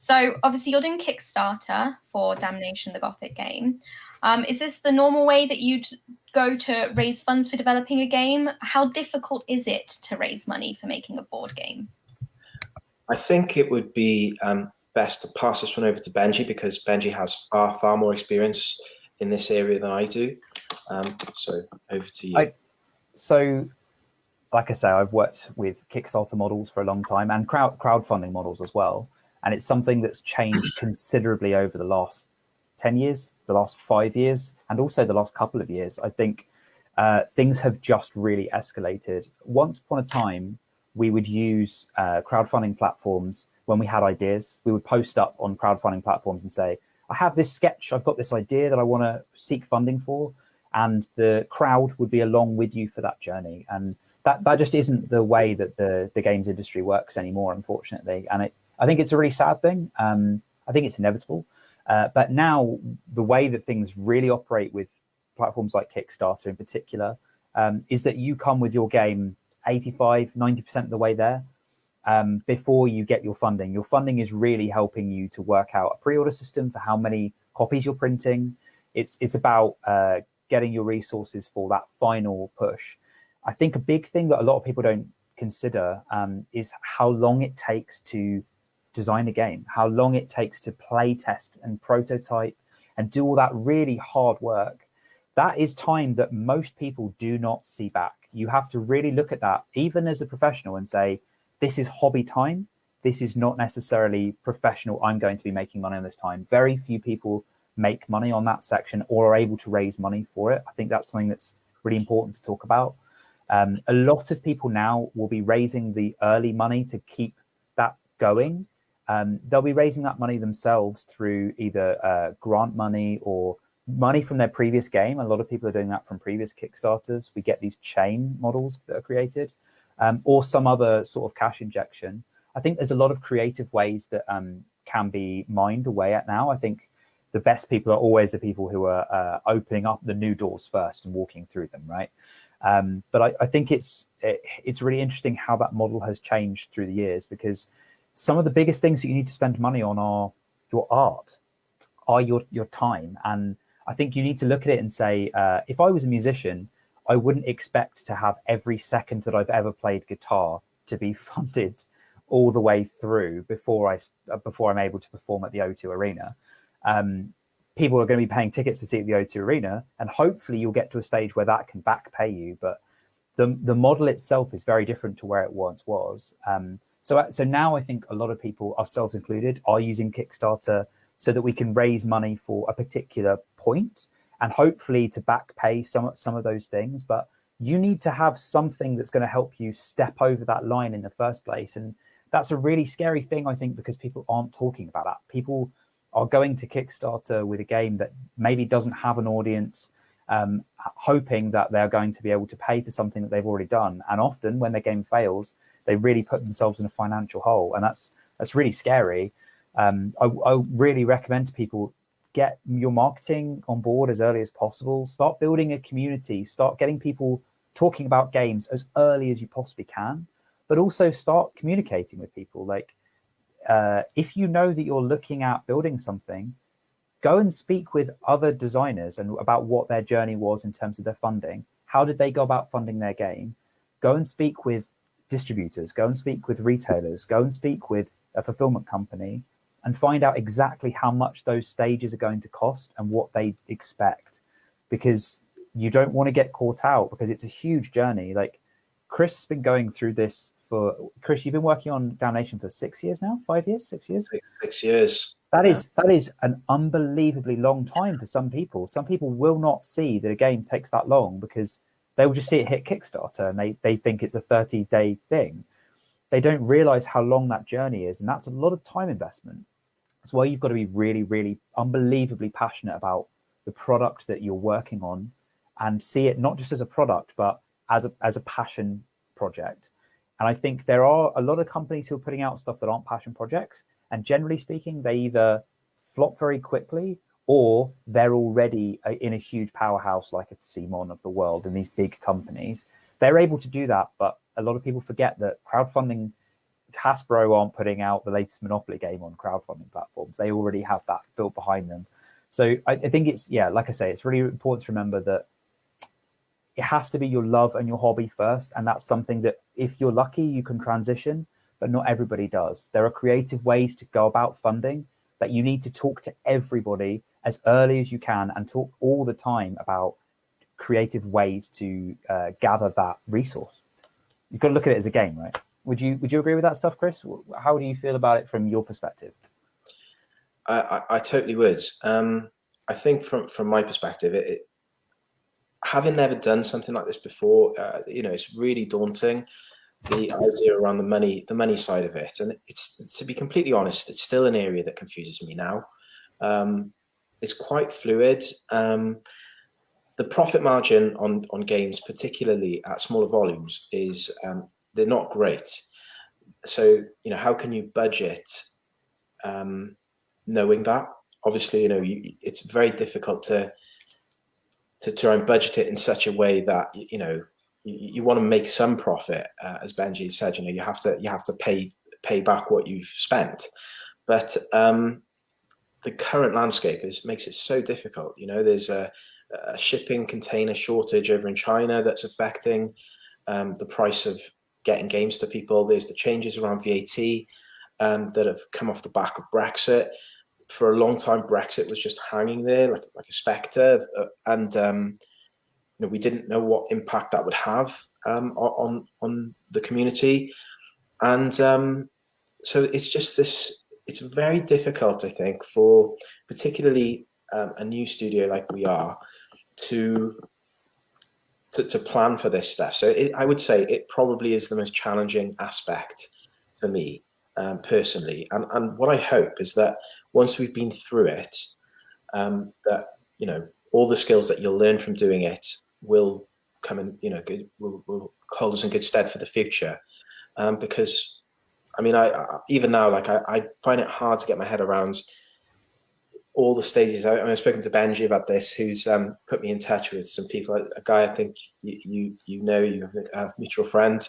So obviously you're doing Kickstarter for Damnation, the Gothic game. Is this the normal way that you'd go to raise funds for developing a game? How difficult is it to raise money for making a board game? I think it would be best to pass this one over to Benji, because Benji has far more experience in this area than I do. So over to you. So like I say, I've worked with Kickstarter models for a long time and crowdfunding models as well. And it's something that's changed considerably over the last 10 years, the last 5 years, and also the last couple of years. I think things have just really escalated. Once upon a time, we would use crowdfunding platforms when we had ideas. We would post up on crowdfunding platforms and say, I have this sketch, I've got this idea that I want to seek funding for, and the crowd would be along with you for that journey. And that just isn't the way that the games industry works anymore, unfortunately. And I think it's a really sad thing. I think it's inevitable. But now the way that things really operate with platforms like Kickstarter in particular is that you come with your game 85, 90% of the way there before you get your funding. Your funding is really helping you to work out a pre-order system for how many copies you're printing. It's about getting your resources for that final push. I think a big thing that a lot of people don't consider is how long it takes to design a game, how long it takes to play test and prototype and do all that really hard work. That is time that most people do not see back. You have to really look at that, even as a professional, and say, this is hobby time. This is not necessarily professional. I'm going to be making money on this time. Very few people make money on that section or are able to raise money for it. I think that's something that's really important to talk about. A lot of people now will be raising the early money to keep that going. They'll be raising that money themselves through either grant money or money from their previous game. A lot of people are doing that from previous Kickstarters. We get these chain models that are created, or some other sort of cash injection. I think there's a lot of creative ways that can be mined away at now. I think the best people are always the people who are opening up the new doors first and walking through them, right? But I think it's really interesting how that model has changed through the years, because some of the biggest things that you need to spend money on are your art, are your time. And I think you need to look at it and say, if I was a musician, I wouldn't expect to have every second that I've ever played guitar to be funded all the way through before I'm able to perform at the O2 Arena. People are going to be paying tickets to see at the O2 Arena, and hopefully you'll get to a stage where that can back pay you. But the model itself is very different to where it once was. So now I think a lot of people, ourselves included, are using Kickstarter so that we can raise money for a particular point and hopefully to back pay some of those things. But you need to have something that's going to help you step over that line in the first place. And that's a really scary thing, I think, because people aren't talking about that. People are going to Kickstarter with a game that maybe doesn't have an audience, hoping that they're going to be able to pay for something that they've already done. And often when their game fails, they really put themselves in a financial hole. And that's really scary. I really recommend to people, get your marketing on board as early as possible. Start building a community. Start getting people talking about games as early as you possibly can, but also start communicating with people. Like, if you know that you're looking at building something, go and speak with other designers and about what their journey was in terms of their funding. How did they go about funding their game? Go and speak with distributors, go and speak with retailers, go and speak with a fulfillment company, and find out exactly how much those stages are going to cost and what they expect, because you don't want to get caught out, because it's a huge journey. Like, Kris has been going through this for, Kris, you've been working on Damnation for 6 years now, 5 years, 6 years? 6 years. That is an unbelievably long time for some people. Some people will not see that a game takes that long because they will just see it hit Kickstarter and they think it's a 30-day thing. They don't realize how long that journey is, and that's a lot of time investment. That's why you've got to be really, really unbelievably passionate about the product that you're working on, and see it not just as a product, but as a passion project. And I think there are a lot of companies who are putting out stuff that aren't passion projects, and generally speaking, they either flop very quickly or they're already in a huge powerhouse like a Simon of the world and these big companies. They're able to do that, but a lot of people forget that crowdfunding Hasbro aren't putting out the latest Monopoly game on crowdfunding platforms. They already have that built behind them. So I think it's, like I say, it's really important to remember that it has to be your love and your hobby first. And that's something that if you're lucky, you can transition, but not everybody does. There are creative ways to go about funding, but you need to talk to everybody as early as you can and talk all the time about creative ways to gather that resource. You've got to look at it as a game, right? Would you agree with that stuff, Kris? How do you feel about it from your perspective? I totally would. I think from my perspective, having never done something like this before, it's really daunting. The idea around the money side of it, and it's, to be completely honest, it's still an area that confuses me now. It's quite fluid. The profit margin on games, particularly at smaller volumes, is they're not great. So how can you budget knowing that? Obviously, it's very difficult to try and budget it in such a way that you want to make some profit, as Benji said. You have to pay back what you've spent, but the current landscape makes it so difficult. There's a shipping container shortage over in China that's affecting the price of getting games to people. There's the changes around VAT that have come off the back of Brexit. For a long time, Brexit was just hanging there like a spectre, and we didn't know what impact that would have on the community. And so it's just this. It's very difficult, I think, for particularly a new studio like we are to plan for this stuff. So I would say it probably is the most challenging aspect for me personally. And what I hope is that once we've been through it, that all the skills that you'll learn from doing it will come in, will hold us in good stead for the future. Because I even now, I find it hard to get my head around all the stages. I've spoken to Benji about this, who's put me in touch with some people. A guy I think you have a mutual friend,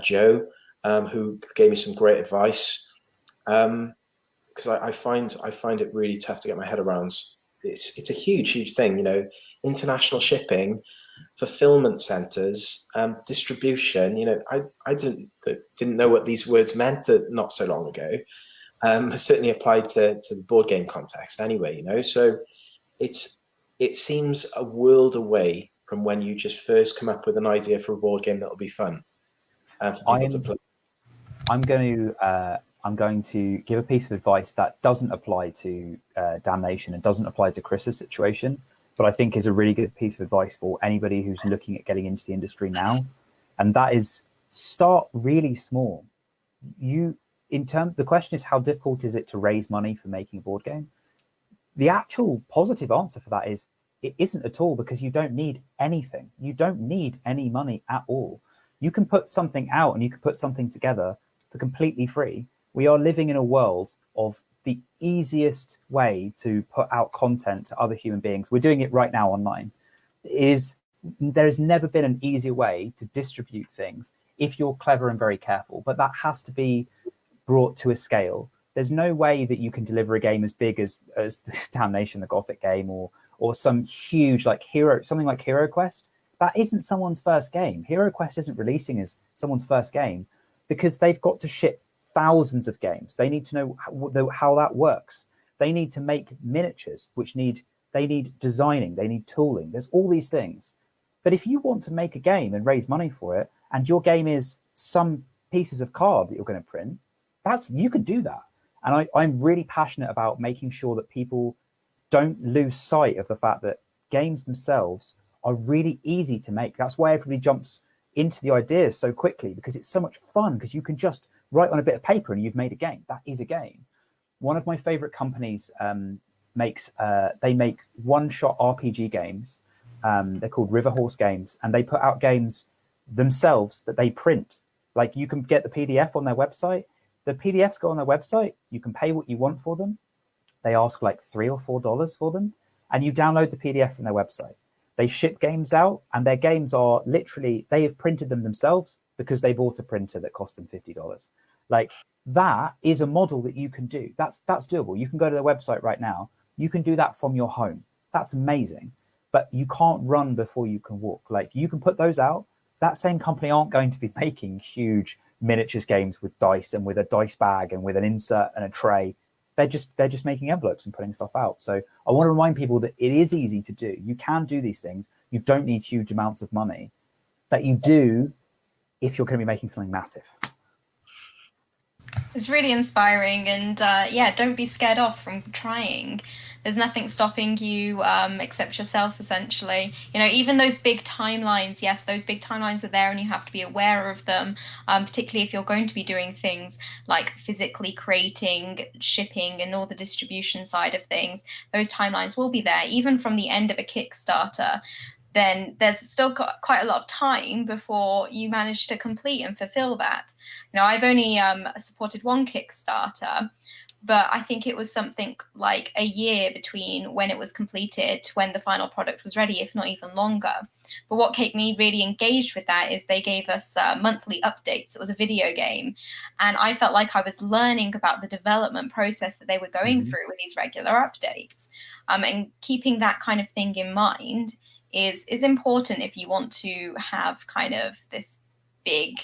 Joe, who gave me some great advice. Because I find it really tough to get my head around. It's a huge thing, international shipping, fulfillment centers, distribution. I didn't know what these words meant not so long ago. Certainly applied to the board game context anyway, So it seems a world away from when you just first come up with an idea for a board game that'll be fun for people to play. I'm going to give a piece of advice that doesn't apply to Damnation and doesn't apply to Kris's situation, but I think is a really good piece of advice for anybody who's looking at getting into the industry now. And that is, start really small. The question is, how difficult is it to raise money for making a board game? The actual positive answer for that is it isn't at all, because you don't need anything. You don't need any money at all. You can put something out and you can put something together for completely free. We are living in a world of the easiest way to put out content to other human beings. We're doing it right now online. There's never been an easier way to distribute things if you're clever and very careful, but that has to be brought to a scale. There's no way that you can deliver a game as big as Damnation, the Gothic game, or some huge something like Hero Quest. That isn't someone's first game. Hero Quest isn't releasing as someone's first game because they've got to ship thousands of games. They need to know how that works. They need to make miniatures, they need designing, they need tooling. There's all these things. But if you want to make a game and raise money for it, and your game is some pieces of card that you're going to print, you can do that. And I'm really passionate about making sure that people don't lose sight of the fact that games themselves are really easy to make. That's why everybody jumps into the ideas so quickly, because it's so much fun, because you can just write on a bit of paper and you've made a game. That is a game. One of my favorite companies makes one-shot RPG games. They're called River Horse Games, and they put out games themselves that they print. Like, you can get the PDF on their website. The PDFs go on their website. You can pay what you want for them. They ask like $3 or $4 for them, and you download the PDF from their website. They ship games out, and their games are literally, they have printed them themselves because they bought a printer that cost them $50. Like that is a model that you can do. That's doable. You can go to their website right now. You can do that from your home. That's amazing. But you can't run before you can walk. Like you can put those out. That same company aren't going to be making huge miniatures games with dice and with a dice bag and with an insert and a tray. They're just making envelopes and putting stuff out. So I want to remind people that it is easy to do. You can do these things. You don't need huge amounts of money, but you do if you're going to be making something massive. It's really inspiring, and yeah, don't be scared off from trying. There's nothing stopping you except yourself, essentially. You know, even those big timelines, yes, those big timelines are there and you have to be aware of them, particularly if you're going to be doing things like physically creating, shipping, and all the distribution side of things. Those timelines will be there, even from the end of a Kickstarter. Then there's still got quite a lot of time before you manage to complete and fulfill that. You know, I've only supported one Kickstarter, but I think it was something like a year between when it was completed to when the final product was ready, if not even longer. But what kept me really engaged with that is they gave us monthly updates. It was a video game, and I felt like I was learning about the development process that they were going through with these regular updates. And keeping that kind of thing in mind is important if you want to have kind of this big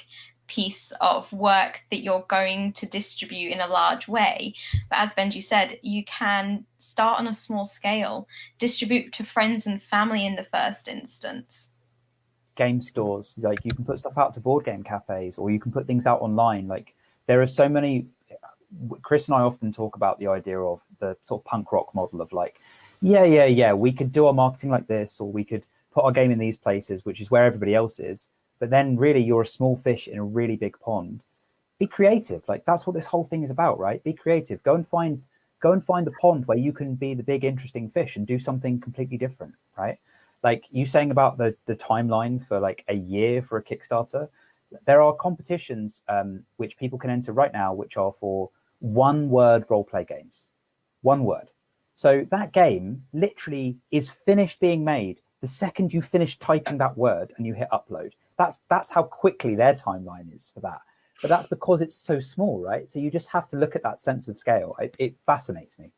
piece of work that you're going to distribute in a large way. But as Benji said, you can start on a small scale, distribute to friends and family in the first instance. Game stores, like you can put stuff out to board game cafes, or you can put things out online. Like there are so many. Kris and I often talk about the idea of the sort of punk rock model of like, yeah, we could do our marketing like this, or we could put our game in these places, which is where everybody else is. But then really you're a small fish in a really big pond. Be creative. Like that's what this whole thing is about, right? Be creative. Go and find the pond where you can be the big interesting fish and do something completely different, right? Like you saying about the timeline for like a year for a Kickstarter. There are competitions which people can enter right now, which are for one-word role-play games. One word. So that game literally is finished being made the second you finish typing that word and you hit upload. That's how quickly their timeline is for that. But that's because it's so small, right? So you just have to look at that sense of scale. It fascinates me.